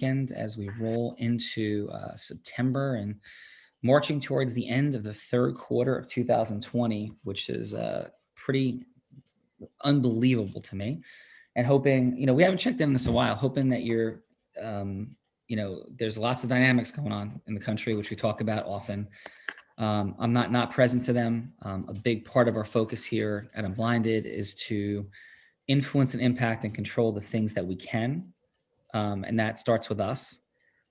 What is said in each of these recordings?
weekend as we roll into September and marching towards the end of the third quarter of 2020, which is pretty unbelievable to me. And hoping, we haven't checked in this a while, hoping that you're, there's lots of dynamics going on in the country, which we talk about often. I'm not present to them. A big part of our focus here at Unblinded is to influence and impact and control the things that we can. And that starts with us,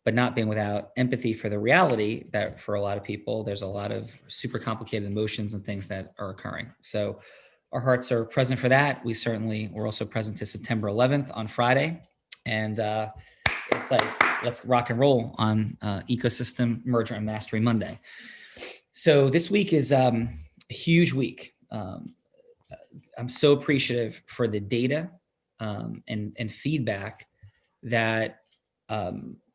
but not being without empathy for the reality that for a lot of people, there's a lot of super complicated emotions and things that are occurring. So our hearts are present for that. We're also present to September 11th on Friday. And it's like, let's rock and roll on Ecosystem Merger and Mastery Monday. So this week is a huge week. I'm so appreciative for the data and feedback that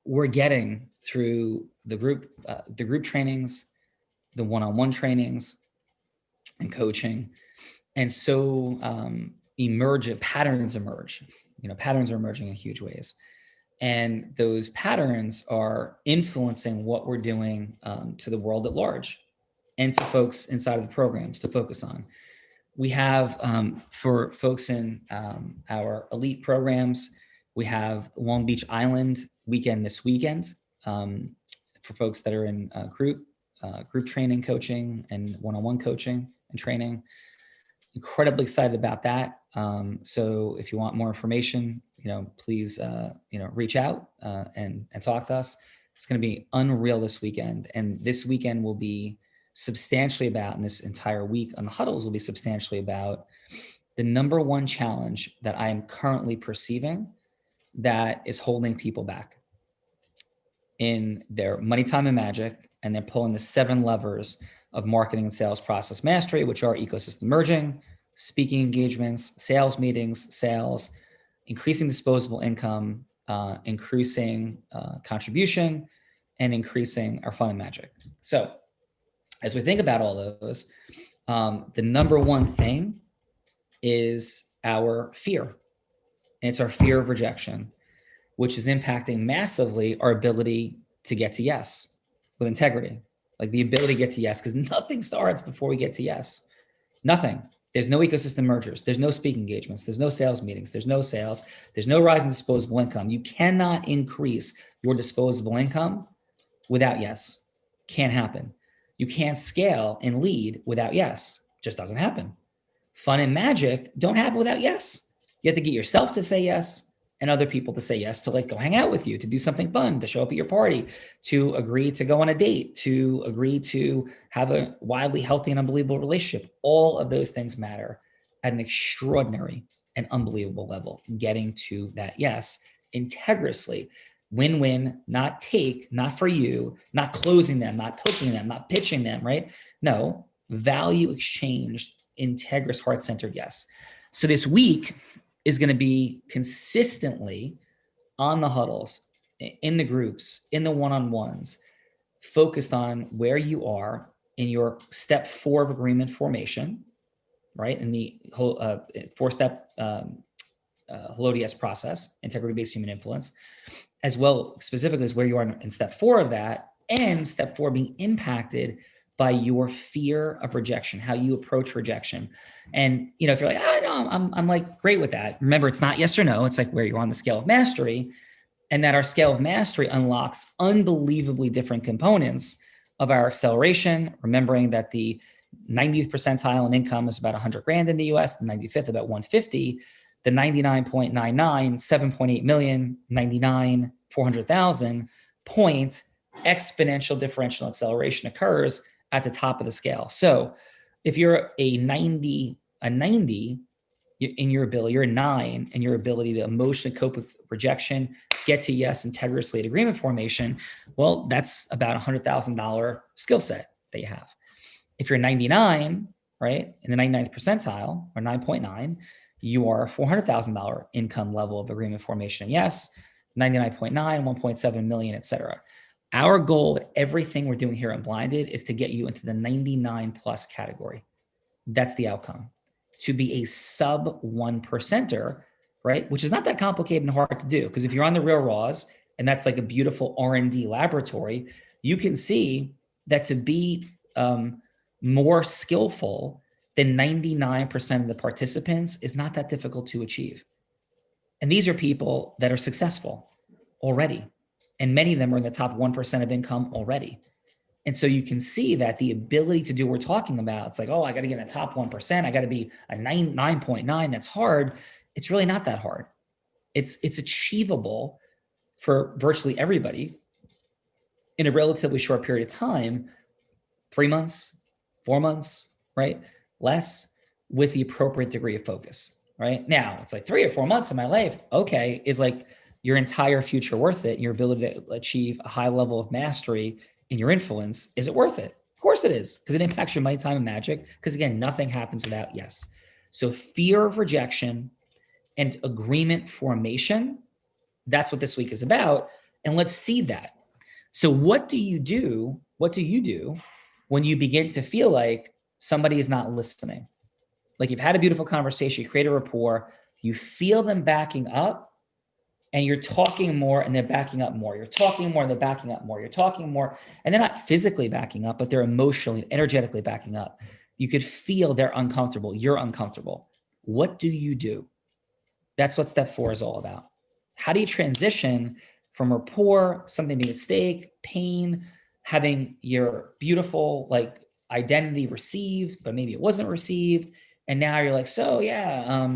we're getting through the group trainings, the one-on-one trainings and coaching. And so patterns emerge. Patterns are emerging in huge ways. And those patterns are influencing what we're doing to the world at large and to folks inside of the programs to focus on. We have, for folks in our elite programs, we have Long Beach Island weekend this weekend. For folks that are in group training, coaching, and one-on-one coaching and training. Incredibly excited about that. So if you want more information, please, reach out and talk to us. It's going to be unreal this weekend. And this weekend will be substantially about, and this entire week on the huddles will be substantially about the number one challenge that I am currently perceiving that is holding people back in their money, time, and magic. And they're pulling the 7 levers of marketing and sales process mastery, which are ecosystem merging, speaking engagements, sales meetings, sales, increasing disposable income, increasing contribution, and increasing our fun and magic. So as we think about all those, the number one thing is our fear. And it's our fear of rejection, which is impacting massively our ability to get to yes with integrity. Like the ability to get to yes, because nothing starts before we get to yes. Nothing. There's no ecosystem mergers. There's no speaking engagements. There's no sales meetings. There's no sales. There's no rise in disposable income. You cannot increase your disposable income without yes. Can't happen. You can't scale and lead without yes. Just doesn't happen. Fun and magic don't happen without yes. You have to get yourself to say yes and other people to say yes, to go hang out with you, to do something fun, to show up at your party, to agree to go on a date, to agree to have a wildly healthy and unbelievable relationship. All of those things matter at an extraordinary and unbelievable level, getting to that yes integriously. Win-win, not take, not for you, not closing them, not poking them, not pitching them, right? No, value exchanged, integrous, heart-centered yes. So this week is going to be consistently on the huddles, in the groups, in the one-on-ones, focused on where you are in your step 4 of agreement formation, right? In the whole 4-step HelloDS process, integrity-based human influence, as well specifically as where you are in step 4 of that, and step 4 being impacted by your fear of rejection, how you approach rejection. And, if you're like, no, I'm like great with that. Remember, it's not yes or no. It's like where you're on the scale of mastery, and that our scale of mastery unlocks unbelievably different components of our acceleration. Remembering that the 90th percentile in income is about 100 grand in the US, the 95th about 150, the 99.99, 7.8 million, 99, 400,000 point exponential differential acceleration occurs at the top of the scale. So if you're a 90 in your ability, you're a 9 in your ability to emotionally cope with rejection, get to yes integriously at agreement formation, well, that's about $100,000 skill set that you have. If you're 99, right, in the 99th percentile, or 9.9, you are a $400,000 income level of agreement formation. Yes, 99.9, 1.7 million, et cetera. Our goal with everything we're doing here at Blinded is to get you into the 99 plus category. That's the outcome. To be a sub 1%er, right? Which is not that complicated and hard to do, because if you're on the real raws, and that's like a beautiful R&D laboratory, you can see that to be more skillful than 99% of the participants is not that difficult to achieve. And these are people that are successful already. And many of them are in the top 1% of income already. And so you can see that the ability to do what we're talking about, it's like, oh, I got to get in the top 1%. I got to be a 9.9. That's hard. It's really not that hard. It's achievable for virtually everybody in a relatively short period of time, 3 months, 4 months, right? Less, with the appropriate degree of focus, right? Now, it's like 3 or 4 months of my life, okay, is like your entire future worth it? Your ability to achieve a high level of mastery in your influence, is it worth it? Of course it is, because it impacts your money, time, and magic. Because again, nothing happens without yes. So fear of rejection and agreement formation, that's what this week is about. And let's see that. So what do you do? What do you do when you begin to feel like somebody is not listening? Like you've had a beautiful conversation, you create a rapport, you feel them backing up, and you're talking more and they're backing up more. You're talking more and they're backing up more. You're talking more and they're not physically backing up, but they're emotionally, energetically backing up. You could feel they're uncomfortable. You're uncomfortable. What do you do? That's what step 4 is all about. How do you transition from rapport, something being at stake, pain, having your beautiful like identity received, but maybe it wasn't received. And now you're like, so yeah,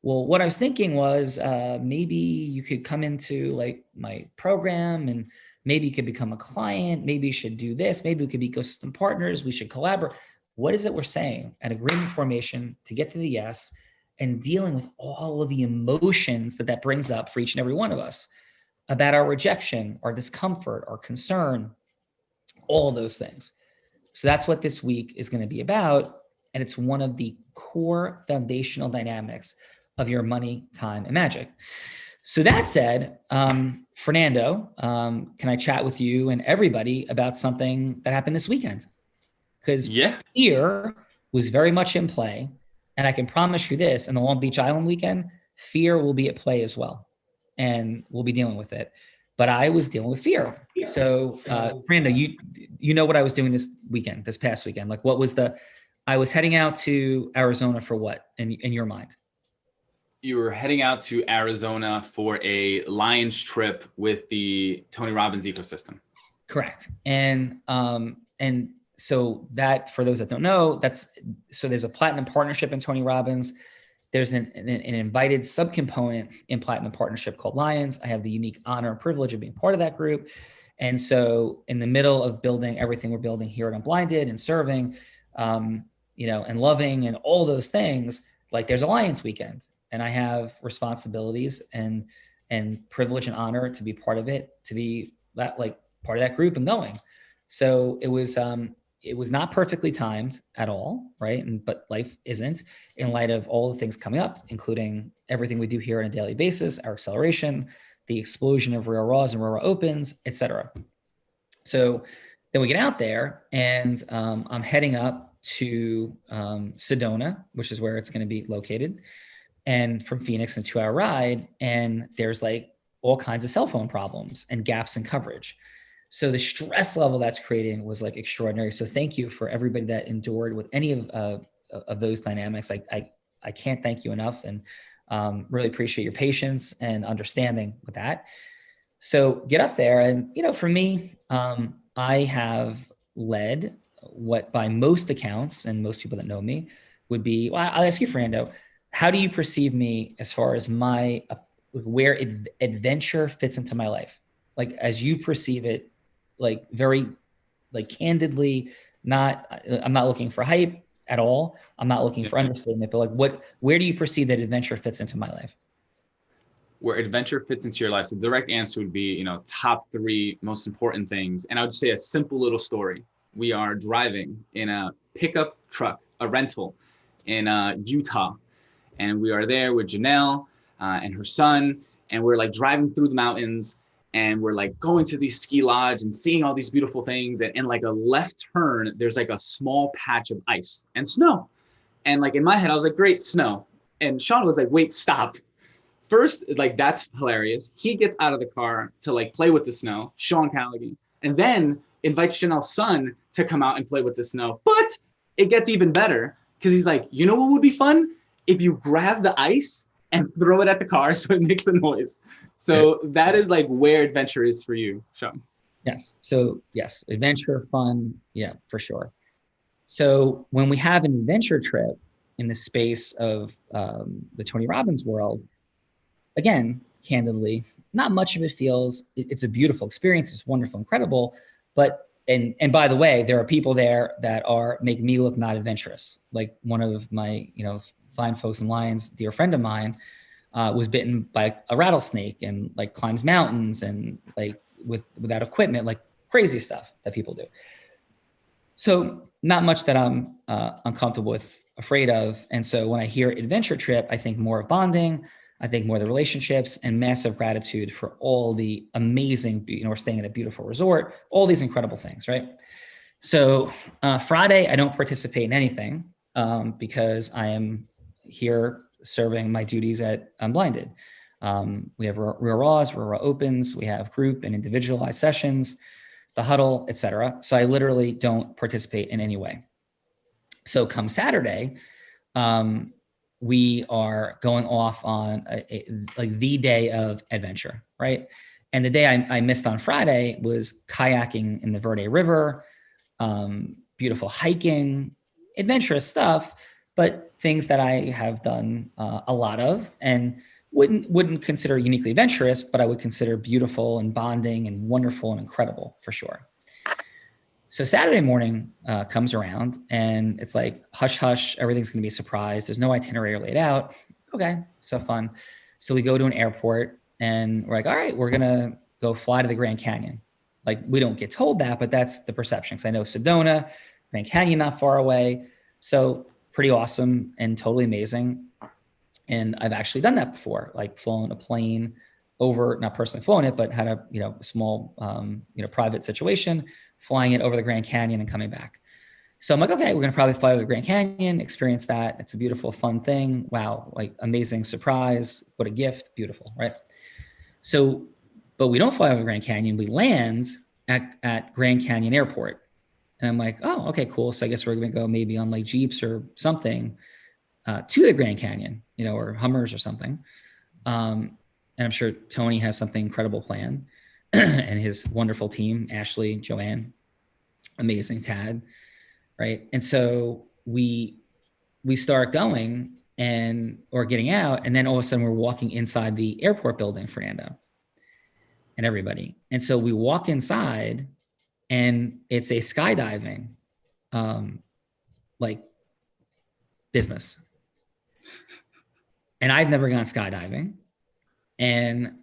well, what I was thinking was maybe you could come into like my program and maybe you could become a client. Maybe you should do this. Maybe we could be ecosystem partners. We should collaborate. What is it we're saying? An agreement formation to get to the yes, and dealing with all of the emotions that brings up for each and every one of us about our rejection, our discomfort, our concern, all of those things. So that's what this week is going to be about. And it's one of the core foundational dynamics of your money, time, and magic. So that said, Fernando, can I chat with you and everybody about something that happened this weekend? Because fear was very much in play. And I can promise you this, in the Long Beach Island weekend, fear will be at play as well. And we'll be dealing with it. But I was dealing with fear. So Fernando, you know what I was doing this past weekend? Like I was heading out to Arizona for what in your mind? You were heading out to Arizona for a Lions trip with the Tony Robbins ecosystem. Correct. And so that, for those that don't know, there's a platinum partnership in Tony Robbins. There's an invited subcomponent in platinum partnership called Lions. I have the unique honor and privilege of being part of that group. And so in the middle of building everything we're building here at Unblinded and serving, and loving and all those things, like there's a Lions weekend. And I have responsibilities and privilege and honor to be part of it, to be that like part of that group and going. So it was not perfectly timed at all, right? But life isn't, in light of all the things coming up, including everything we do here on a daily basis, our acceleration, the explosion of Rare Raws and Rare Opens, et cetera. So then we get out there and I'm heading up to Sedona, which is where it's going to be located. And from Phoenix, a 2-hour ride. And there's like all kinds of cell phone problems and gaps in coverage. So the stress level that's creating was like extraordinary. So thank you for everybody that endured with any of those dynamics. I can't thank you enough, and really appreciate your patience and understanding with that. So get up there, and for me, I have led what by most accounts and most people that know me would be, well, I'll ask you, Fernando, how do you perceive me as far as my where adventure fits into my life? Like as you perceive it, like very like candidly, I'm not looking for hype at all. I'm not looking for understatement, but like where do you perceive that adventure fits into my life? Where adventure fits into your life. So the direct answer would be, top 3 most important things. And I would say a simple little story. We are driving in a pickup truck, a rental in Utah. And we are there with Janelle and her son. And we're like driving through the mountains, and we're like going to these ski lodge and seeing all these beautiful things. And in like a left turn, there's like a small patch of ice and snow. And like in my head, I was like, great, snow. And Sean was like, wait, stop. first, like, that's hilarious. He gets out of the car to like play with the snow, Sean Callagy, and then invites Chanel's son to come out and play with the snow. But it gets even better because he's like, you know what would be fun? If you grab the ice and throw it at the car so it makes a noise. So that is like where adventure is for you, Sean. Yes. So yes, adventure, fun. Yeah, for sure. So when we have an adventure trip in the space of the Tony Robbins world, again, candidly, not much of it feels, it's a beautiful experience. It's wonderful, incredible. But, and by the way, there are people there that are making me look not adventurous. Like one of my, fine folks in Lions, dear friend of mine, was bitten by a rattlesnake and like climbs mountains and like without equipment, like crazy stuff that people do. So not much that I'm uncomfortable with, afraid of. And so when I hear adventure trip, I think more of bonding. I think more of the relationships and massive gratitude for all the amazing, we're staying at a beautiful resort, all these incredible things, right? So Friday, I don't participate in anything because I am here serving my duties at Unblinded. We have real raws, real raw opens, we have group and individualized sessions, the huddle, etc. So I literally don't participate in any way. So come Saturday, we are going off on like the day of adventure, right? And the day I missed on Friday was kayaking in the Verde River, beautiful hiking, adventurous stuff, but things that I have done a lot of and wouldn't consider uniquely adventurous, but I would consider beautiful and bonding and wonderful and incredible for sure. So Saturday morning comes around and it's like, hush, hush, everything's going to be a surprise. There's no itinerary laid out. Okay, so fun. So we go to an airport and we're like, all right, we're going to go fly to the Grand Canyon. Like we don't get told that, but that's the perception. Because I know Sedona, Grand Canyon not far away. So pretty awesome and totally amazing. And I've actually done that before, like flown a plane over, not personally flown it, but had a small private situation, flying it over the Grand Canyon and coming back. So I'm like, okay, we're gonna probably fly over the Grand Canyon, experience that. It's a beautiful, fun thing. Wow, like amazing surprise. What a gift, beautiful, right? So, but we don't fly over the Grand Canyon. We land at Grand Canyon Airport. And I'm like, oh, okay, cool. So I guess we're gonna go maybe on like Jeeps or something to the Grand Canyon, or Hummers or something. And I'm sure Tony has something incredible planned and his wonderful team, Ashley, Joanne, amazing Tad, right? And so we start going or getting out, and then all of a sudden we're walking inside the airport building, Fernando, and everybody. And so we walk inside and it's a skydiving like business. And I've never gone skydiving. And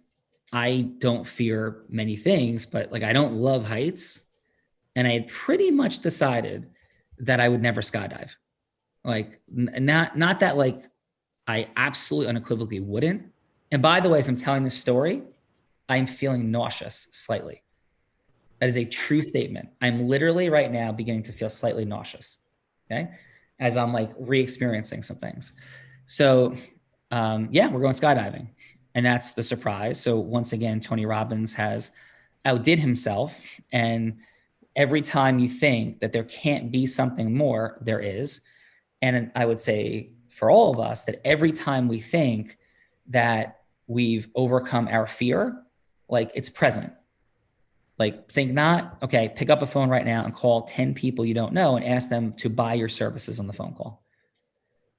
I don't fear many things, but like I don't love heights. And I had pretty much decided that I would never skydive. Like not that like I absolutely unequivocally wouldn't. And by the way, as I'm telling this story, I'm feeling nauseous slightly. That is a true statement. I'm literally right now beginning to feel slightly nauseous. Okay. As I'm like re-experiencing some things. So yeah, we're going skydiving. And that's the surprise. So once again, Tony Robbins has outdid himself. And every time you think that there can't be something more, there is. And I would say for all of us that every time we think that we've overcome our fear, like it's present. Like think not, okay, pick up a phone right now and call 10 people you don't know and ask them to buy your services on the phone call.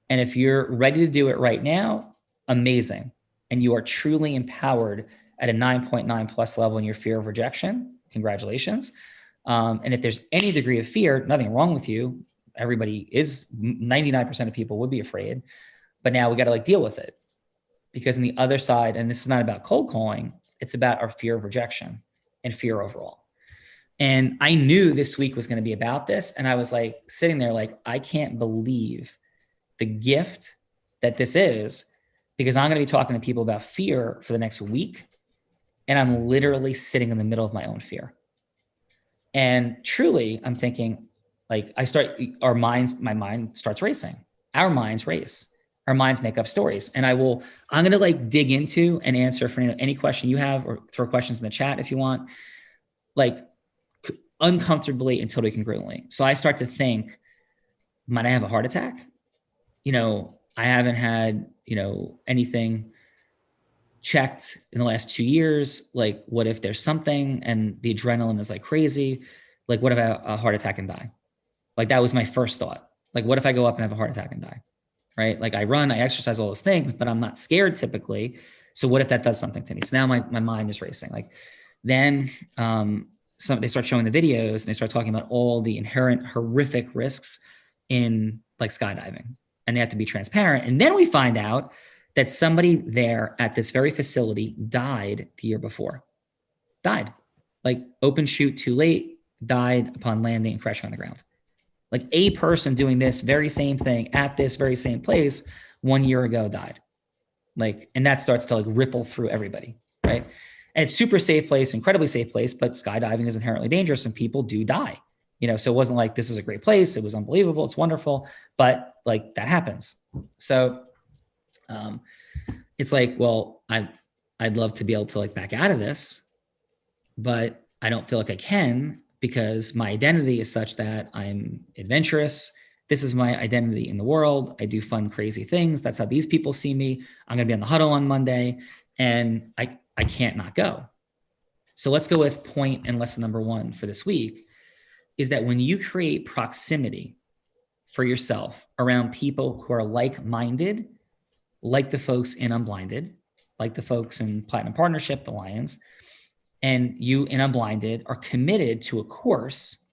And if you're ready to do it right now, amazing. And you are truly empowered at a 9.9 plus level in your fear of rejection, congratulations. And if there's any degree of fear, nothing wrong with you. Everybody is, 99% of people would be afraid, but now we got to like deal with it. Because on the other side, and this is not about cold calling, it's about our fear of rejection and fear overall. And I knew this week was going to be about this. And I was like sitting there like, I can't believe the gift that this is, because I'm going to be talking to people about fear for the next week. And I'm literally sitting in the middle of my own fear. And truly, I'm thinking like my mind starts racing. Our minds race. Our minds make up stories. And I'm going to like dig into and answer for any question you have, or throw questions in the chat if you want, like uncomfortably and totally congruently. So I start to think, might I have a heart attack? I haven't had, anything checked in the last 2 years. Like, what if there's something and the adrenaline is like crazy? Like, what if I have a heart attack and die? Like, that was my first thought. Like, what if I go up and have a heart attack and die? Right? Like, I run, I exercise, all those things, but I'm not scared typically. So what if that does something to me? So now my mind is racing. Like, then they start showing the videos and they start talking about all the inherent horrific risks in like skydiving, and they have to be transparent. And then we find out that somebody there at this very facility died the year before. Died. Like, open chute too late, died upon landing and crashing on the ground. Like, a person doing this very same thing at this very same place 1 year ago died. Like, and that starts to like ripple through everybody, right? And it's super safe place, incredibly safe place, but skydiving is inherently dangerous and people do die. So it wasn't like this is a great place. It was unbelievable. It's wonderful, but like that happens. So it's like, well, I'd love to be able to like back out of this, but I don't feel like I can, because my identity is such that I'm adventurous. This is my identity in the world. I do fun, crazy things. That's how these people see me. I'm going to be on the huddle on Monday, and I can't not go. So let's go with point and lesson number 1 for this week, is that when you create proximity for yourself around people who are like-minded, like the folks in Unblinded, like the folks in Platinum Partnership, the Lions, and you in Unblinded are committed to a course,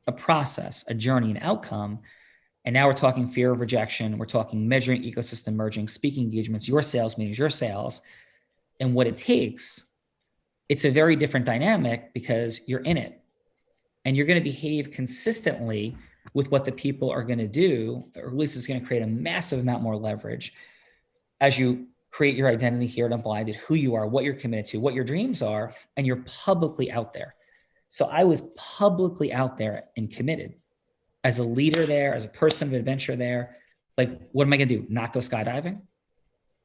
a process, a journey, an outcome. And now we're talking fear of rejection. We're talking measuring, ecosystem merging, speaking engagements, your sales meetings, your sales, and what it takes. It's a very different dynamic because you're in it, and you're going to behave consistently with what the people are going to do, or at least it's going to create a massive amount more leverage as you create your identity here at Unblinded, who you are, what you're committed to, what your dreams are, and you're publicly out there. So I was publicly out there and committed as a leader there, as a person of adventure there. Like, what am I going to do? Not go skydiving?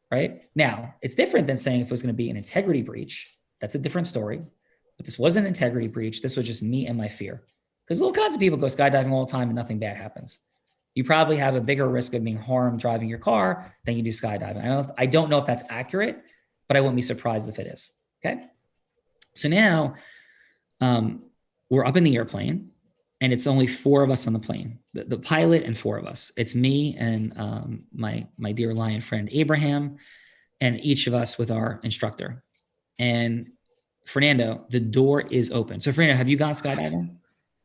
Right? Now, it's different than saying if it was going to be an integrity breach. That's a different story. But this wasn't an integrity breach. This was just me and my fear. Because all kinds of people go skydiving all the time and nothing bad happens. You probably have a bigger risk of being harmed driving your car than you do skydiving. I don't know if that's accurate, but I wouldn't be surprised if it is. Okay. So now we're up in the airplane, and it's only 4 of us on the plane, the pilot and 4 of us. It's me and my dear lion friend, Abraham, and each of us with our instructor. And Fernando, the door is open. So Fernando, have you gone skydiving?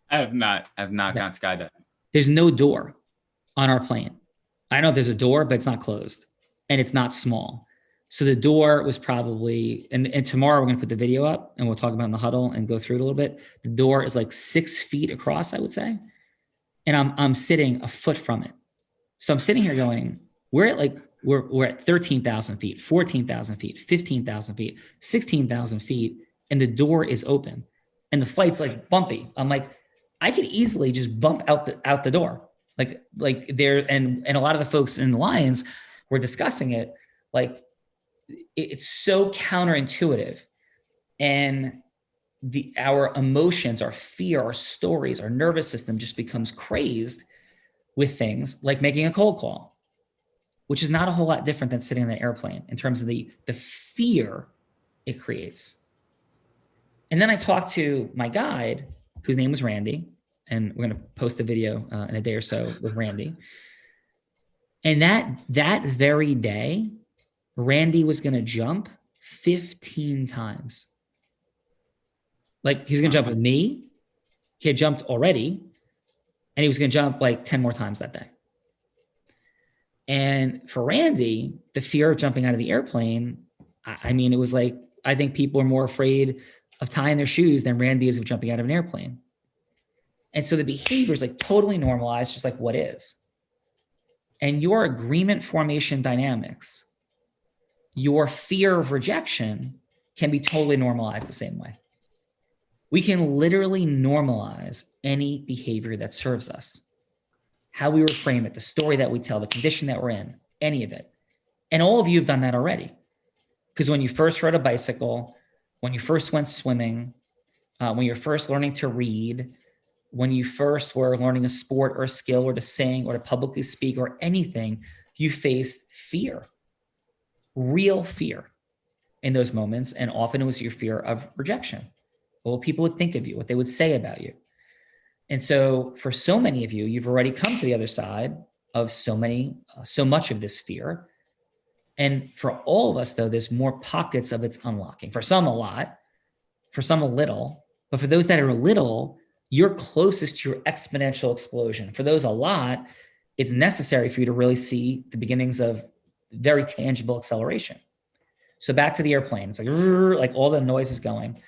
I have not gone skydiving. There's no door on our plane. I don't know if there's a door, but it's not closed and it's not small. So the door was probably, and tomorrow we're going to put the video up and we'll talk about in the huddle and go through it a little bit. The door is like 6 feet across, I would say. And I'm sitting a foot from it. So I'm sitting here going, we're at 13,000 feet, 14,000 feet, 15,000 feet, 16,000 feet. And the door is open and the flight's like bumpy. I'm like, I could easily just bump out the door. Like there, and a lot of the folks in the Lions were discussing it. Like, it's so counterintuitive, and our emotions, our fear, our stories, our nervous system just becomes crazed with things like making a cold call, which is not a whole lot different than sitting in an airplane in terms of the fear it creates. And then I talked to my guide, whose name was Randy, and we're going to post a video in a day or so with Randy. And that very day, Randy was going to jump 15 times. Like, he's going to jump with me. He had jumped already, and he was going to jump like 10 more times that day. And for Randy, the fear of jumping out of the airplane, I mean, it was like, I think people are more afraid of tying their shoes than Randy is of jumping out of an airplane. And so the behavior is like totally normalized, just like what is. And your agreement formation dynamics, your fear of rejection can be totally normalized the same way. We can literally normalize any behavior that serves us. How we reframe it, the story that we tell, the condition that we're in. any of it. And all of you have done that already. Because when you first rode a bicycle, when you first went swimming, when you're first learning to read, when you first were learning a sport or a skill or to sing or to publicly speak or anything, you faced fear, real fear in those moments. And often it was your fear of rejection, what people would think of you, what they would say about you. And so for so many of you, you've already come to the other side of so much of this fear. And for all of us, though, there's more pockets of its unlocking. For some, a lot, for some, a little. But for those that are little, you're closest to your exponential explosion. For those, a lot, it's necessary for you to really see the beginnings of very tangible acceleration. So back to the airplane. It's like all the noise is going.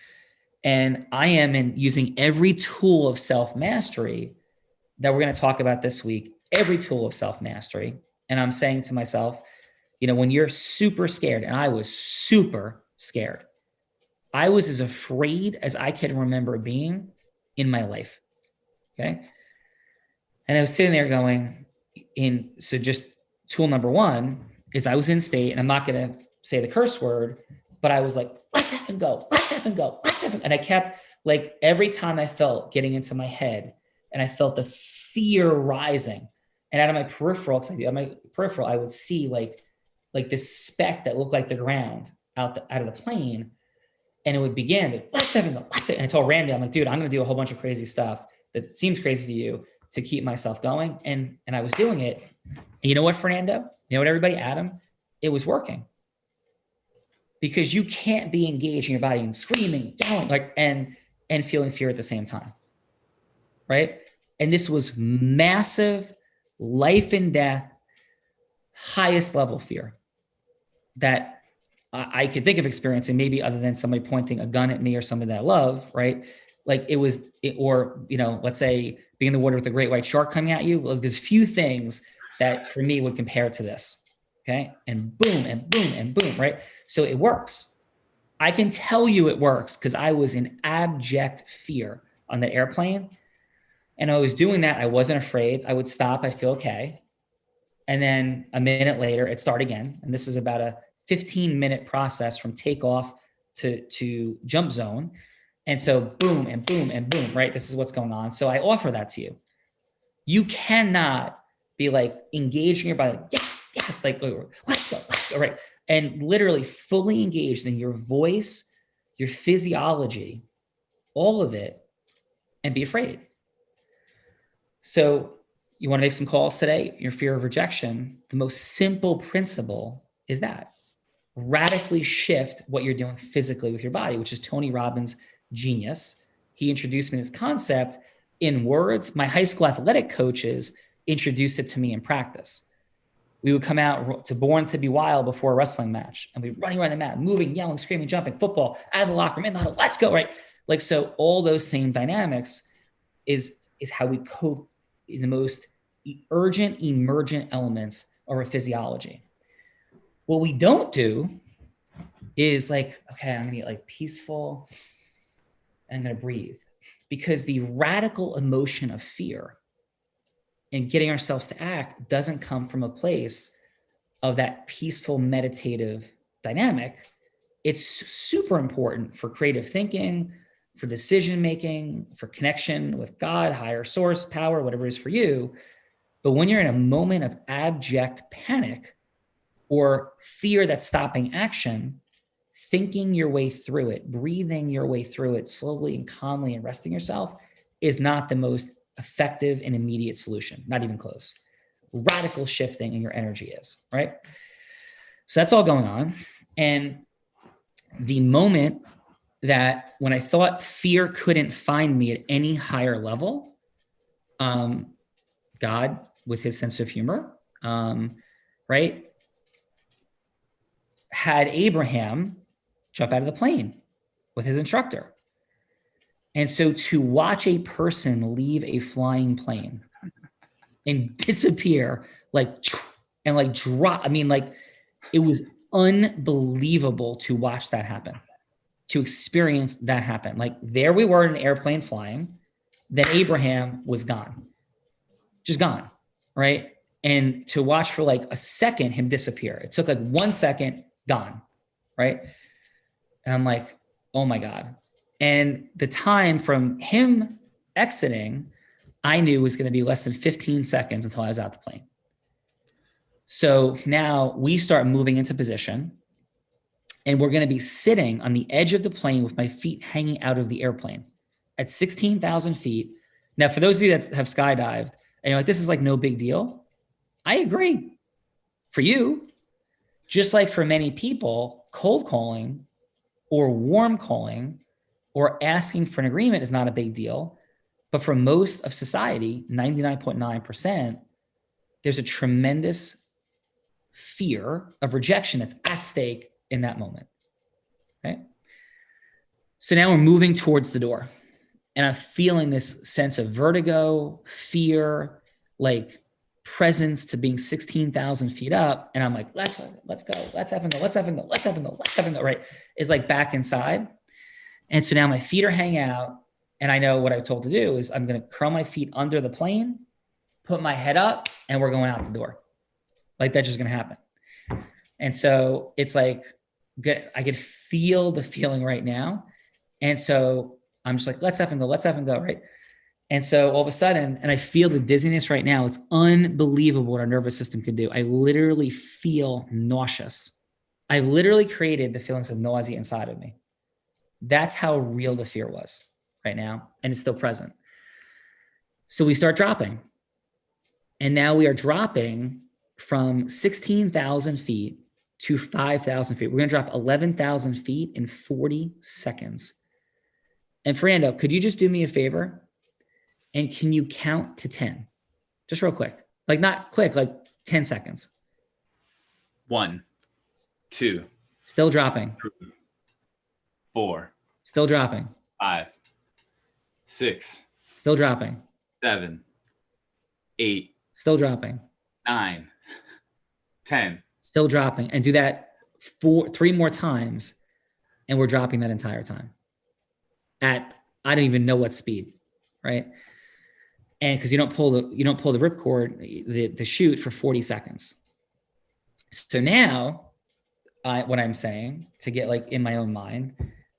And I am using every tool of self-mastery that we're going to talk about this week, every tool of self-mastery. And I'm saying to myself, when you're super scared, and I was super scared, I was as afraid as I can remember being in my life. Okay. And I was sitting there going so just tool number one is I was in state, and I'm not going to say the curse word, but I was like, let's effing go. Let's effing go. Let's effing. And I kept like, every time I felt getting into my head and I felt the fear rising, and out of my peripheral, I would see like this speck that looked like the ground out of the plane. And it would begin, let's have it go. And I told Randy, I'm like, dude, I'm going to do a whole bunch of crazy stuff that seems crazy to you to keep myself going. And I was doing it. And you know what, Fernando? You know what, everybody? Adam? It was working. Because you can't be engaged in your body and screaming, yelling, and feeling fear at the same time. Right? And this was massive, life and death, highest level fear that I could think of experiencing, maybe other than somebody pointing a gun at me or somebody that I love, right? Like or let's say being in the water with a great white shark coming at you. Like, there's few things that for me would compare to this. Okay. And boom, and boom, and boom, right? So it works. I can tell you it works because I was in abject fear on the airplane. And I was doing that. I wasn't afraid. I would stop. I'd feel okay. And then a minute later, it'd start again. And this is about a 15-minute process from takeoff to jump zone. And so boom and boom and boom, right? This is what's going on. So I offer that to you. You cannot be like engaging your body. Yes, like, let's go, right? And literally fully engaged in your voice, your physiology, all of it, and be afraid. So you want to make some calls today, your fear of rejection. The most simple principle is that. Radically shift what you're doing physically with your body, which is Tony Robbins' genius. He introduced me to this concept in words. My high school athletic coaches introduced it to me in practice. We would come out to Born to Be Wild before a wrestling match, and we'd be running around the mat, moving, yelling, screaming, jumping, football, out of the locker room, in the huddle, let's go, right? Like, so all those same dynamics is how we cope in the most urgent, emergent elements of our physiology. What we don't do is like, okay, I'm going to get like peaceful. I'm going to breathe, because the radical emotion of fear and getting ourselves to act doesn't come from a place of that peaceful, meditative dynamic. It's super important for creative thinking, for decision-making, for connection with God, higher source, power, whatever it is for you. But when you're in a moment of abject panic or fear that's stopping action, thinking your way through it, breathing your way through it slowly and calmly and resting yourself is not the most effective and immediate solution, not even close. Radical shifting in your energy is, right? So that's all going on. And the moment that when I thought fear couldn't find me at any higher level, God, with his sense of humor, right, had Abraham jump out of the plane with his instructor. And so to watch a person leave a flying plane and disappear and like drop, I mean, like, it was unbelievable to watch that happen, to experience that happen. Like, there we were in an airplane flying, then Abraham was gone, just gone, right? and to watch for like a second him disappear. It took like 1 second, gone, right? And I'm like, oh my God. And the time from him exiting, I knew was going to be less than 15 seconds until I was out the plane. So now we start moving into position, and we're going to be sitting on the edge of the plane with my feet hanging out of the airplane at 16,000 feet. Now, for those of you that have skydived, and you're like, this is like no big deal. I agree. For you, just like for many people, cold calling or warm calling or asking for an agreement is not a big deal. But for most of society, 99.9%, there's a tremendous fear of rejection that's at stake in that moment, right? So now we're moving towards the door, and I'm feeling this sense of vertigo, fear, like presence to being 16,000 feet up. And I'm like, let's go, let's effing go, let's effing go, let's effing go, let's effing go, right? It's like back inside. And so now my feet are hanging out, and I know what I'm told to do is I'm going to curl my feet under the plane, put my head up, and we're going out the door. Like that's just going to happen. And so it's like, I could feel the feeling right now. And so I'm just like, let's effing go, right? And so all of a sudden, and I feel the dizziness right now. It's unbelievable what our nervous system can do. I literally feel nauseous. I literally created the feelings of nausea inside of me. That's how real the fear was right now. And it's still present. So we start dropping. And now we are dropping from 16,000 feet to 5,000 feet. We're going to drop 11,000 feet in 40 seconds. And Fernando, could you just do me a favor? And can you count to 10? Just real quick. Like not quick, like 10 seconds. 1, 2. Still dropping. 3, 4. Still dropping. 5, 6. Still dropping. 7, 8. Still dropping. 9, 10. Still dropping. And do that 3 more times, and we're dropping that entire time at I don't even know what speed, right? And because you don't pull the ripcord, the chute for 40 seconds. So now, what I'm saying to get like in my own mind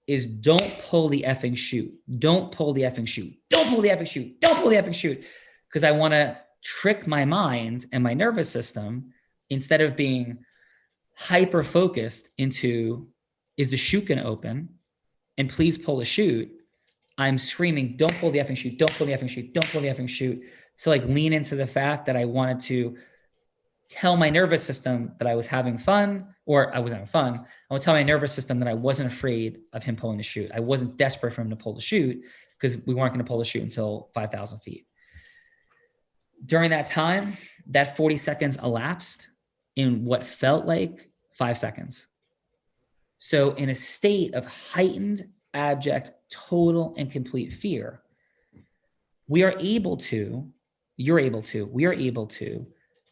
is don't pull the effing chute. Don't pull the effing chute. Don't pull the effing chute. Don't pull the effing chute. Because I want to trick my mind and my nervous system instead of being hyper focused into, is the chute going to open? And please pull the chute. I'm screaming, don't pull the effing chute. Don't pull the effing chute. Don't pull the effing chute. To like lean into the fact that I wanted to tell my nervous system that I was having fun, or I wasn't having fun. I would tell my nervous system that I wasn't afraid of him pulling the chute. I wasn't desperate for him to pull the chute because we weren't going to pull the chute until 5,000 feet. During that time, that 40 seconds elapsed in what felt like 5 seconds. So in a state of heightened, abject, total, and complete fear, we are able to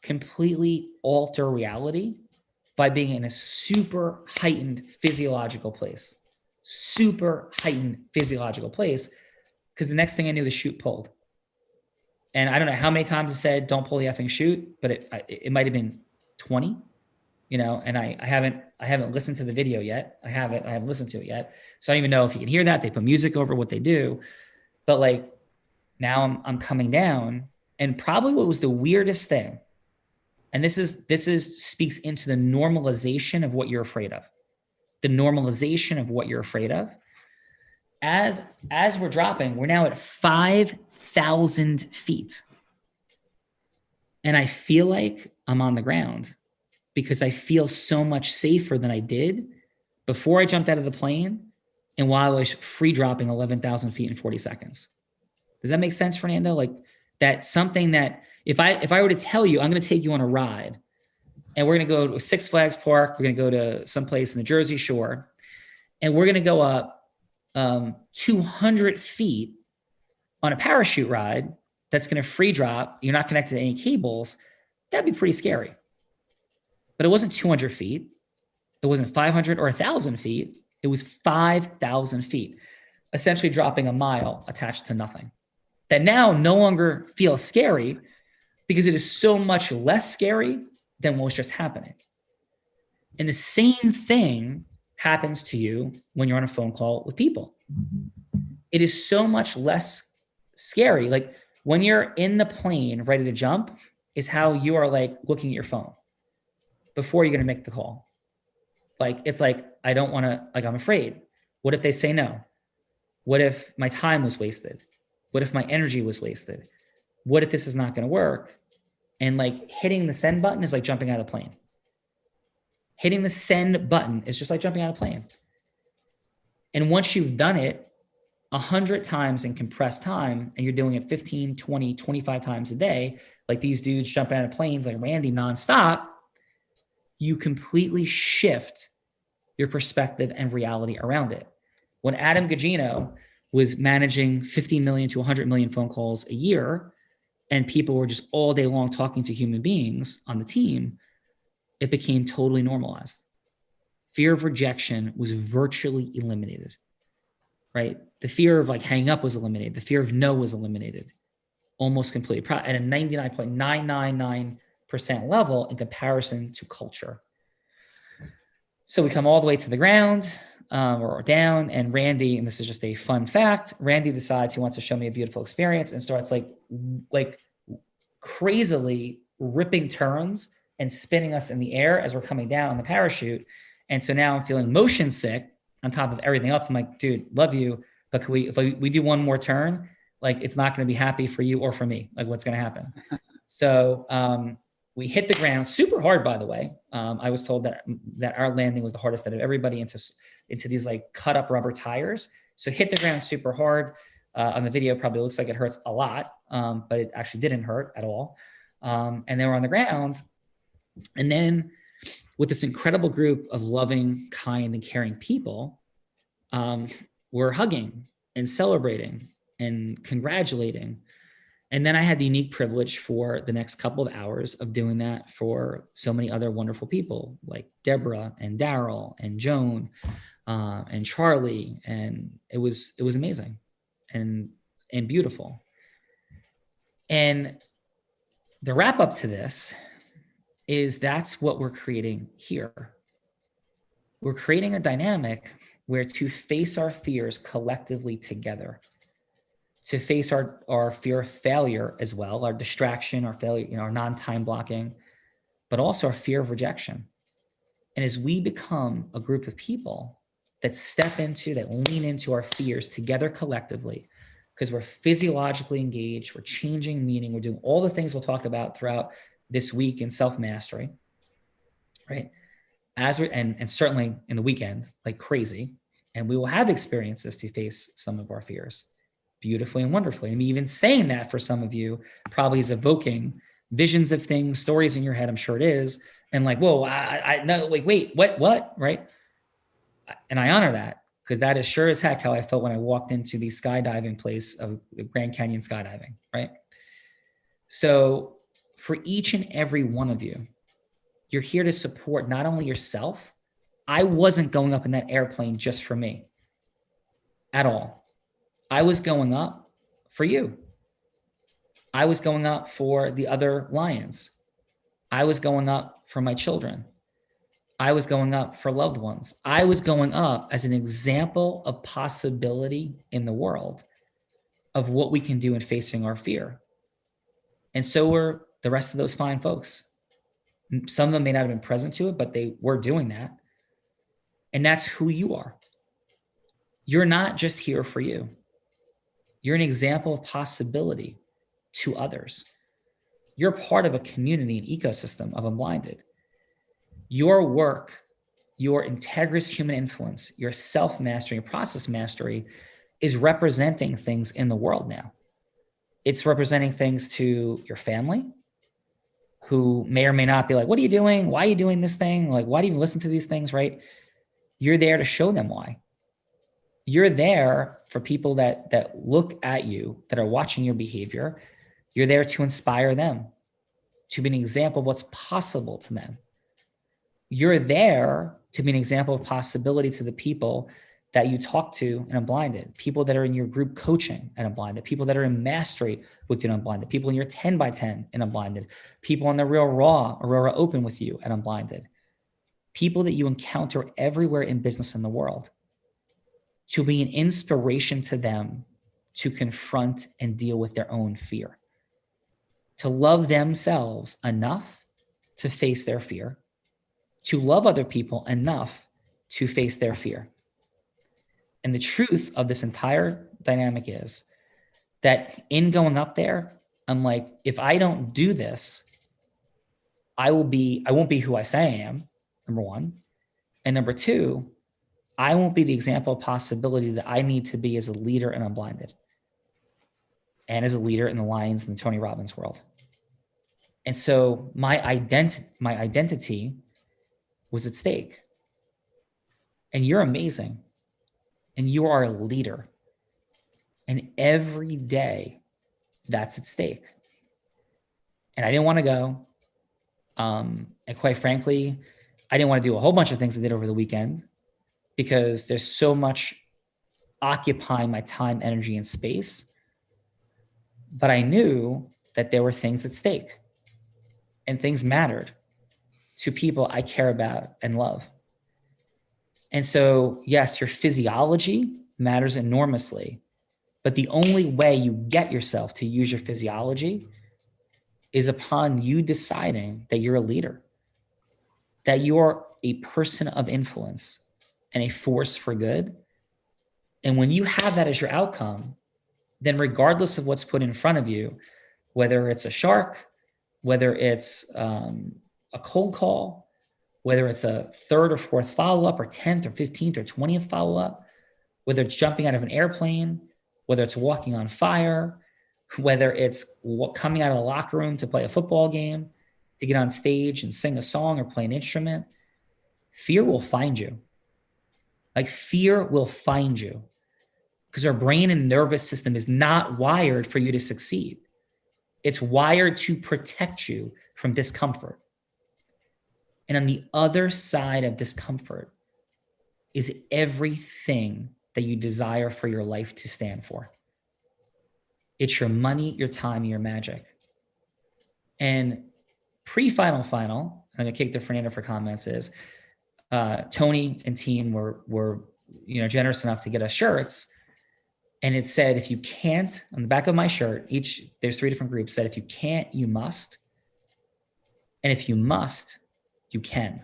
completely alter reality by being in a super heightened physiological place. Because the next thing I knew, the chute pulled. And I don't know how many times I said, don't pull the effing chute, but it might've been 20, and I haven't listened to the video yet. I haven't listened to it yet. So I don't even know if you can hear that. They put music over what they do. But like now I'm coming down, and probably what was the weirdest thing, and this speaks into the normalization of what you're afraid of. The normalization of what you're afraid of. As we're dropping, we're now at 5,000 feet. And I feel like I'm on the ground because I feel so much safer than I did before I jumped out of the plane and while I was free dropping 11,000 feet in 40 seconds. Does that make sense, Fernando? Like that's something that if I were to tell you, I'm going to take you on a ride and we're going to go to Six Flags Park. We're going to go to someplace in the Jersey Shore and we're going to go up 200 feet on a parachute ride that's going to free drop. You're not connected to any cables. That'd be pretty scary. But it wasn't 200 feet. It wasn't 500 or 1,000 feet. It was 5,000 feet, essentially dropping a mile attached to nothing. That now no longer feels scary because it is so much less scary than what was just happening. And the same thing happens to you when you're on a phone call with people. It is so much less scary. Like when you're in the plane ready to jump is how you are like looking at your phone before you're going to make the call. Like, it's like, I don't want to, like, I'm afraid. What if they say no? What if my time was wasted? What if my energy was wasted? What if this is not going to work? And like hitting the send button is like jumping out of the plane. Hitting the send button is just like jumping out of a plane. And once you've done it 100 times in compressed time, and you're doing it 15, 20, 25 times a day, like these dudes jumping out of planes like Randy nonstop, you completely shift your perspective and reality around it. When Adam Gagino was managing 50 million to 100 million phone calls a year, and people were just all day long talking to human beings on the team, it became totally normalized. Fear of rejection was virtually eliminated, right? The fear of like hanging up was eliminated. The fear of no was eliminated almost completely at a 99.999% level in comparison to culture. So we come all the way to the ground or down, and Randy, and this is just a fun fact, Randy decides he wants to show me a beautiful experience and starts like crazily ripping turns and spinning us in the air as we're coming down on the parachute. And so now I'm feeling motion sick on top of everything else. I'm like, dude, love you, but can we, if we do one more turn, like it's not going to be happy for you or for me. Like what's going to happen? So we hit the ground super hard, by the way. I was told that our landing was the hardest out of everybody into these like cut up rubber tires. So hit the ground super hard. On the video, probably looks like it hurts a lot, but it actually didn't hurt at all. And then we're on the ground. And then with this incredible group of loving, kind, and caring people, we're hugging and celebrating and congratulating. And then I had the unique privilege for the next couple of hours of doing that for so many other wonderful people like Deborah and Daryl and Joan and Charlie. And it was amazing and beautiful. And the wrap up to this is that's what we're creating here. We're creating a dynamic where to face our fears collectively together, to face our fear of failure as well, our distraction, our failure, our non-time blocking, but also our fear of rejection. And as we become a group of people that step into, that lean into our fears together collectively, because we're physiologically engaged, we're changing meaning, we're doing all the things we'll talk about throughout this week in self-mastery, right? And certainly in the weekend, like crazy. And we will have experiences to face some of our fears beautifully and wonderfully. I mean, even saying that for some of you probably is evoking visions of things, stories in your head, I'm sure it is. And like, whoa, I no, like, wait, what, right? And I honor that, because that is sure as heck how I felt when I walked into the skydiving place of the Grand Canyon skydiving, right? So for each and every one of you, you're here to support not only yourself. I wasn't going up in that airplane just for me at all. I was going up for you. I was going up for the other lions. I was going up for my children. I was going up for loved ones. I was going up as an example of possibility in the world of what we can do in facing our fear. And so were the rest of those fine folks. Some of them may not have been present to it, but they were doing that. And that's who you are. You're not just here for you. You're an example of possibility to others. You're part of a community, an ecosystem of Unblinded. Your work, your integrous human influence, your self-mastery, your process mastery is representing things in the world now. It's representing things to your family, who may or may not be like, what are you doing? Why are you doing this thing? Like, why do you even listen to these things, right? You're there to show them why. You're there for people that look at you, that are watching your behavior. You're there to inspire them, to be an example of what's possible to them. You're there to be an example of possibility to the people that you talk to in Unblinded, people that are in your group coaching in Unblinded, people that are in mastery with you in Unblinded, people in your 10 by 10 in Unblinded, people on the Real Raw, Aurora Open with you at Unblinded, people that you encounter everywhere in business in the world, to be an inspiration to them to confront and deal with their own fear, to love themselves enough to face their fear, to love other people enough to face their fear. And the truth of this entire dynamic is that in going up there, I'm like, if I don't do this, I won't be who I say I am, number one. And number two, I won't be the example of possibility that I need to be as a leader in Unblinded and as a leader in the Lions and the Tony Robbins world. And so my identity was at stake. And you're amazing. And you are a leader. And every day that's at stake. And I didn't want to go. And quite frankly, I didn't want to do a whole bunch of things I did over the weekend because there's so much occupying my time, energy, and space. But I knew that there were things at stake and things mattered to people I care about and love. And so, yes, your physiology matters enormously, but the only way you get yourself to use your physiology is upon you deciding that you're a leader, that you're a person of influence and a force for good. And when you have that as your outcome, then regardless of what's put in front of you, whether it's a shark, whether it's a cold call, whether it's a third or fourth follow-up or 10th or 15th or 20th follow-up, whether it's jumping out of an airplane, whether it's walking on fire, whether it's coming out of the locker room to play a football game, to get on stage and sing a song or play an instrument, fear will find you. Like fear will find you because our brain and nervous system is not wired for you to succeed. It's wired to protect you from discomfort. And on the other side of discomfort is everything that you desire for your life to stand for. It's your money, your time, your magic. And pre-final, I'm gonna kick to Fernando for comments, is Tony and team were generous enough to get us shirts. And it said, if you can't, on the back of my shirt, there's 3 different groups, said, if you can't, you must. And if you must, you can.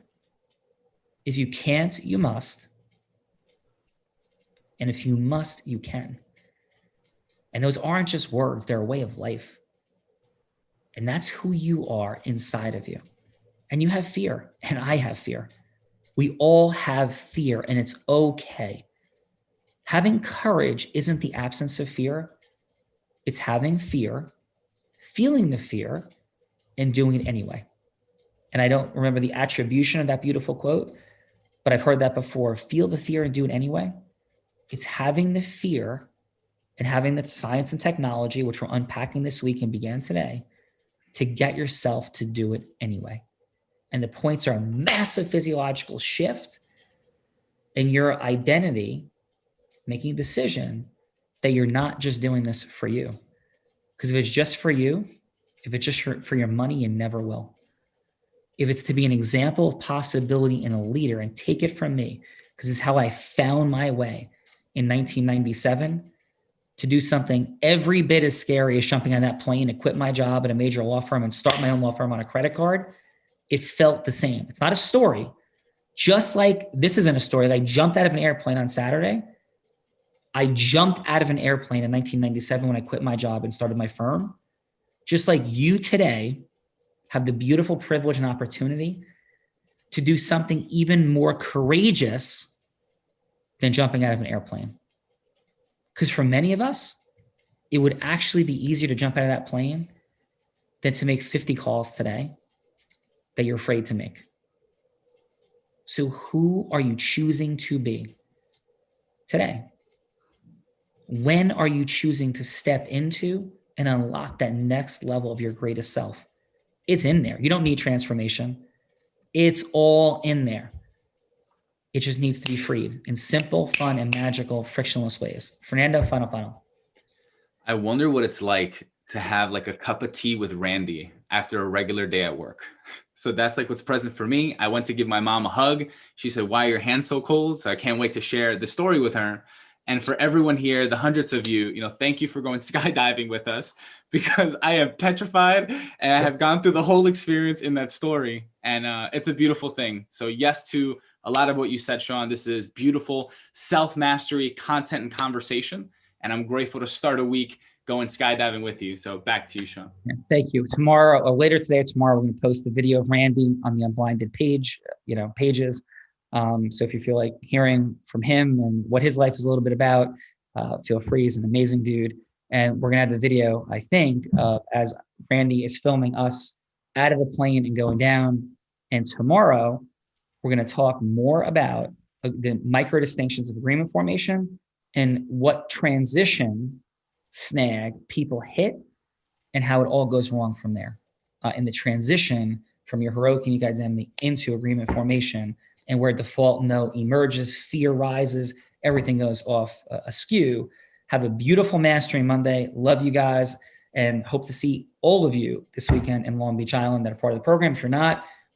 If you can't, you must. And if you must, you can. And those aren't just words, they're a way of life. And that's who you are inside of you. And you have fear, and I have fear. We all have fear, and it's okay. Having courage isn't the absence of fear. It's having fear, feeling the fear, and doing it anyway. And I don't remember the attribution of that beautiful quote, but I've heard that before. Feel the fear and do it anyway. It's having the fear and having the science and technology, which we're unpacking this week and began today, to get yourself to do it anyway. And the points are a massive physiological shift in your identity, making a decision that you're not just doing this for you. Because if it's just for you, if it's just for your money, you never will. If it's to be an example of possibility and a leader, and take it from me, because it's how I found my way in 1997 to do something every bit as scary as jumping on that plane and quit my job at a major law firm and start my own law firm on a credit card. It felt the same. It's not a story. Just like this isn't a story. I jumped out of an airplane on Saturday. I jumped out of an airplane in 1997 when I quit my job and started my firm. Just like you today have the beautiful privilege and opportunity to do something even more courageous than jumping out of an airplane. Because for many of us, it would actually be easier to jump out of that plane than to make 50 calls today that you're afraid to make. So who are you choosing to be today? When are you choosing to step into and unlock that next level of your greatest self? It's in there. You don't need transformation. It's all in there. It just needs to be freed in simple, fun, and magical, frictionless ways. Fernando, final. I wonder what it's like to have like a cup of tea with Randy after a regular day at work. So that's like what's present for me. I went to give my mom a hug. She said, "Why are your hands so cold?" So I can't wait to share the story with her. And for everyone here, the hundreds of you, thank you for going skydiving with us, because I am petrified and I have gone through the whole experience in that story. And it's a beautiful thing. So yes to a lot of what you said, Sean. This is beautiful self-mastery content and conversation. And I'm grateful to start a week going skydiving with you. So back to you, Sean. Yeah, thank you. Tomorrow, or later today or tomorrow, we're going to post the video of Randy on the Unblinded pages. So if you feel like hearing from him and what his life is a little bit about, feel free. He's an amazing dude. And we're going to have the video, I think, as Randy is filming us out of the plane and going down. And tomorrow, we're going to talk more about the micro distinctions of agreement formation and what transition snag people hit and how it all goes wrong from there. In the transition from your heroic unique identity into agreement formation, and where default no emerges, fear rises, everything goes off askew. Have a beautiful Mastering Monday. Love you guys, and hope to see all of you this weekend in Long Beach Island that are part of the program. If you're not,